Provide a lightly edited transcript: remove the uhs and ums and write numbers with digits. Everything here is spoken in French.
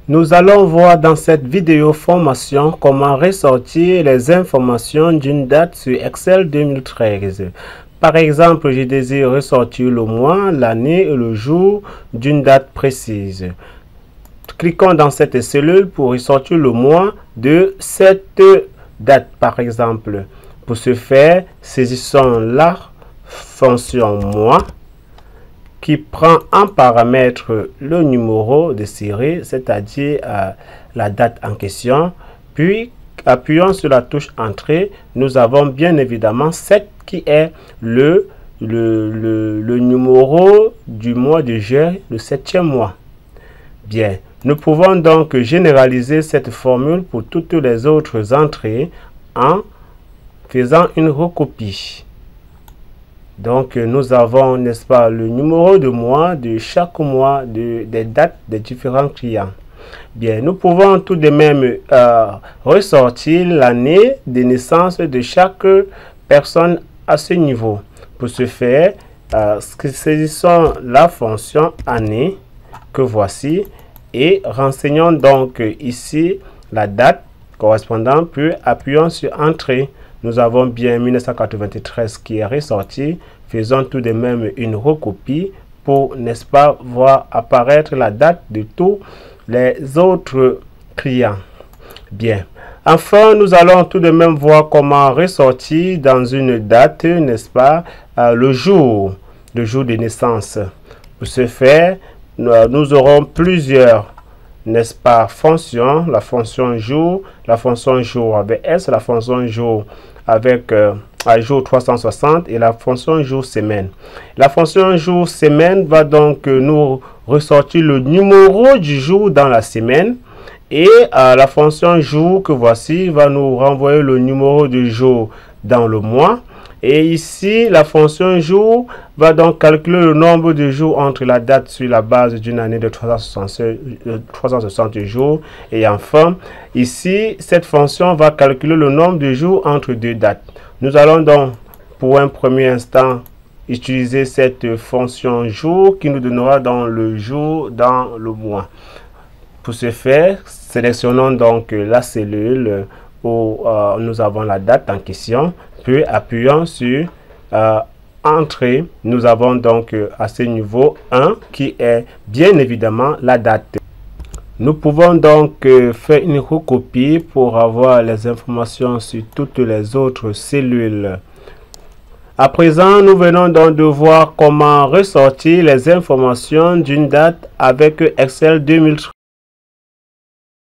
Nous allons voir dans cette vidéo formation comment ressortir les informations d'une date sur Excel 2013. Par exemple, je désire ressortir le mois, l'année et le jour d'une date précise. Cliquons dans cette cellule pour ressortir le mois de cette date, par exemple. Pour ce faire, saisissons la fonction mois qui prend en paramètre le numéro de série, c'est-à-dire la date en question. Puis, appuyons sur la touche Entrée. Nous avons bien évidemment 7 qui est le numéro du mois de juin, le 7e mois. Bien, nous pouvons donc généraliser cette formule pour toutes les autres entrées en faisant une recopie. Donc, nous avons, n'est-ce pas, le numéro de mois de chaque mois des dates des différents clients. Bien, nous pouvons tout de même ressortir l'année de naissance de chaque personne à ce niveau. Pour ce faire, saisissons la fonction année que voici et renseignons donc ici la date correspondante, puis appuyons sur Entrée. Nous avons bien 1993 qui est ressorti. Faisons tout de même une recopie pour, n'est-ce pas, voir apparaître la date de tous les autres clients. Bien. Enfin, nous allons tout de même voir comment ressortir dans une date, n'est-ce pas, le jour de naissance. Pour ce faire, nous aurons plusieurs, n'est-ce pas, fonctions. La fonction jour avec S, la fonction jour avec un jour 360 et la fonction jour semaine. La fonction jour semaine va donc nous ressortir le numéro du jour dans la semaine et la fonction jour que voici va nous renvoyer le numéro du jour dans le mois. Et ici, la fonction jour va donc calculer le nombre de jours entre la date sur la base d'une année de 360 jours. Et enfin, ici, cette fonction va calculer le nombre de jours entre deux dates. Nous allons donc, pour un premier instant, utiliser cette fonction jour qui nous donnera dans le jour dans le mois. Pour ce faire, sélectionnons donc la cellule où nous avons la date en question. Puis appuyons sur Entrée. Nous avons donc à ce niveau 1 qui est bien évidemment la date. Nous pouvons donc faire une recopie pour avoir les informations sur toutes les autres cellules. À présent, nous venons donc de voir comment ressortir les informations d'une date avec Excel 2013.